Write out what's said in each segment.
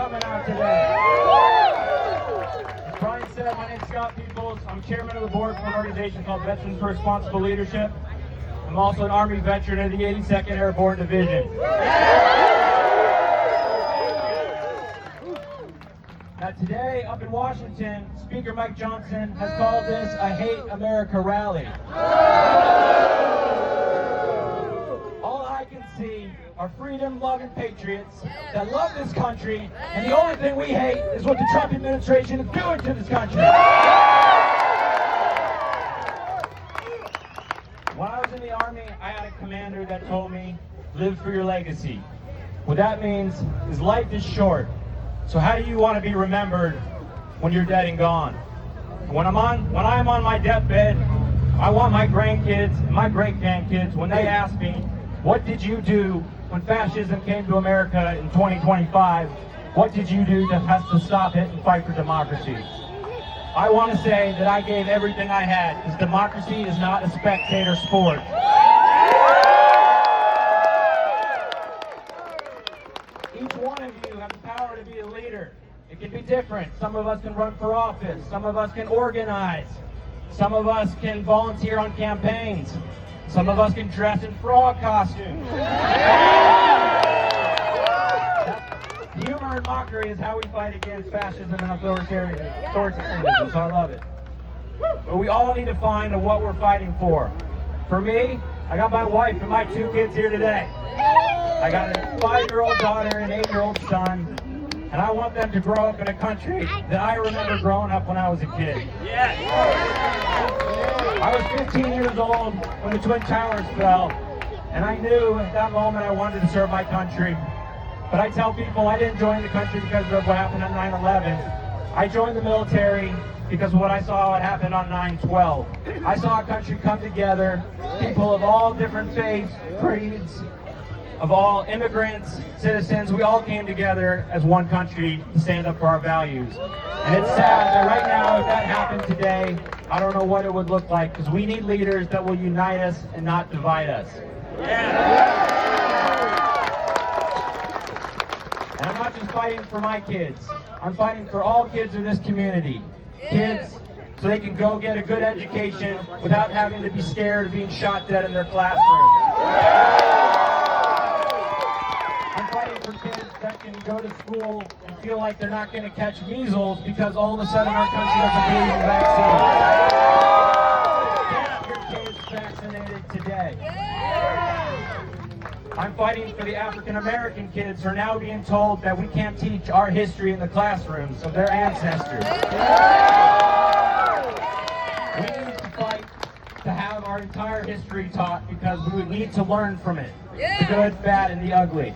coming out today. As Brian said, my name's Scott Peoples. I'm chairman of the board for an organization called Veterans for Responsible Leadership. I'm also an Army veteran of the 82nd Airborne Division. Now today, up in Washington, Speaker Mike Johnson has called this a Hate America rally. All I can see are freedom-loving patriots that love this country, and the only thing we hate is what the Trump administration is doing to this country. When I was in the Army, I had a commander that told me, live for your legacy. What that means is life is short. So how do you want to be remembered when you're dead and gone? When I'm on my deathbed, I want my grandkids and my great-grandkids, when they ask me, what did you do when fascism came to America in 2025? What did you do to stop it and fight for democracy? I want to say that I gave everything I had, because democracy is not a spectator sport. Each one of you have the power to be a leader. It can be different. Some of us can run for office. Some of us can organize. Some of us can volunteer on campaigns. Some of us can dress in frog costumes. Humor and mockery is how we fight against fascism and authoritarianism, so I love it. But we all need to find what we're fighting for. For me, I got my wife and my 2 kids here today. I got a 5-year-old daughter and an 8-year-old son, and I want them to grow up in a country that I remember growing up when I was a kid. I was 15 years old when the Twin Towers fell, and I knew at that moment I wanted to serve my country. But I tell people I didn't join the country because of what happened on 9/11. I joined the military because of what I saw what happened on 9/12. I saw a country come together, people of all different faiths, creeds, of all immigrants, citizens, we all came together as one country to stand up for our values. And it's sad that right now, if that happened today, I don't know what it would look like, because we need leaders that will unite us and not divide us. And I'm not just fighting for my kids. I'm fighting for all kids in this community. Kids, so they can go get a good education without having to be scared of being shot dead in their classroom. I'm fighting for kids that can go to school and feel like they're not going to catch measles because all of a sudden our country doesn't believe in vaccines. Get your kids vaccinated today. I'm fighting for the African American kids who are now being told that we can't teach our history in the classrooms of their ancestors. We need to fight to have our entire history taught, because we would need to learn from it. The good, bad, and the ugly.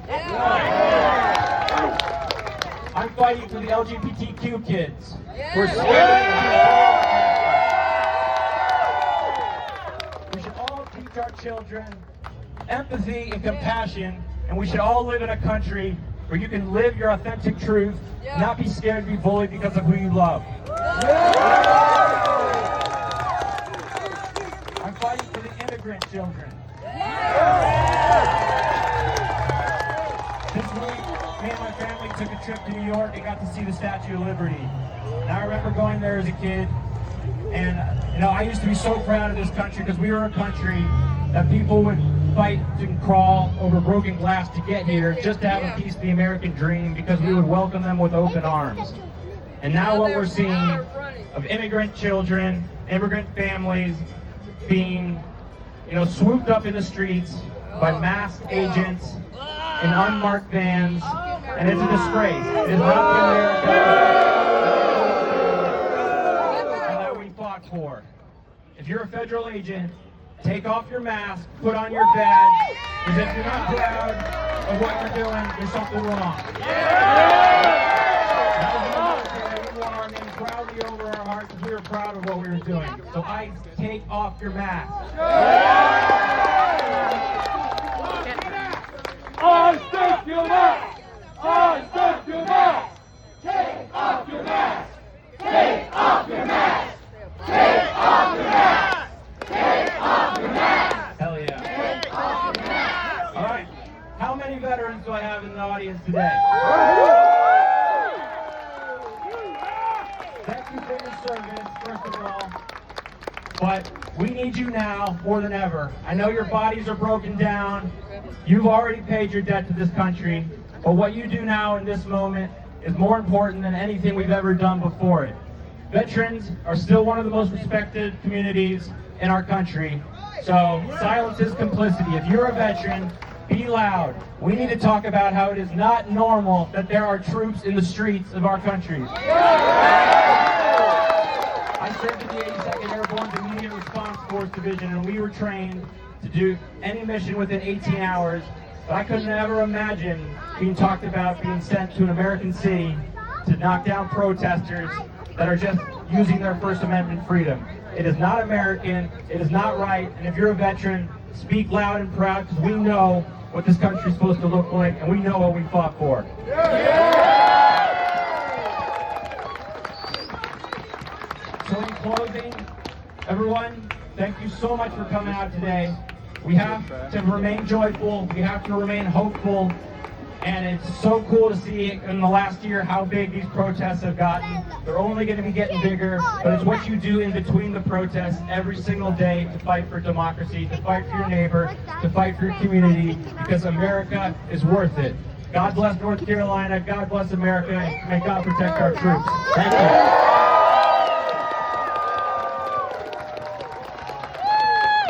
I'm fighting for the LGBTQ kids. We're scared. We should all teach our children empathy and compassion, and we should all live in a country where you can live your authentic truth, not be scared to be bullied because of who you love. I'm fighting for the immigrant children. This week, me and my family took a trip to New York and got to see the Statue of Liberty. And I remember going there as a kid, and I used to be so proud of this country, because we were a country that people would fight and crawl over broken glass to get here, just to have a piece of the American dream, because we would welcome them with open arms. And now what we're seeing of immigrant children, immigrant families being, swooped up in the streets by masked agents in unmarked vans, and it's a disgrace. It is not the America that we fought for. If you're a federal agent, take off your mask, put on your badge, because if you're not proud of what you're doing, there's something wrong. That is the military. We wore our name proudly over our hearts, because we were proud of what we were doing. So I take off your mask. Unstick your mask! Unstick your mask! Take off your mask! Take off your mask! Take off your mask! Take off your mask! Hell yeah. Take off your mask! All right. How many veterans do I have in the audience today? need you now more than ever. I know your bodies are broken down. You've already paid your debt to this country, but what you do now in this moment is more important than anything we've ever done before it. Veterans are still one of the most respected communities in our country, so silence is complicity. If you're a veteran, be loud. We need to talk about how it is not normal that there are troops in the streets of our country. I served in the 82nd Airborne Immediate Response Force Division, and we were trained to do any mission within 18 hours, but I couldn't ever imagine being talked about being sent to an American city to knock down protesters that are just using their First Amendment freedom. It is not American, it is not right, and if you're a veteran, speak loud and proud, because we know what this country is supposed to look like, and we know what we fought for. So in closing, everyone, thank you so much for coming out today. We have to remain joyful, we have to remain hopeful, and it's so cool to see in the last year how big these protests have gotten. They're only going to be getting bigger, but it's what you do in between the protests every single day to fight for democracy, to fight for your neighbor, to fight for your community, because America is worth it. God bless North Carolina, God bless America, and may God protect our troops. Thank you.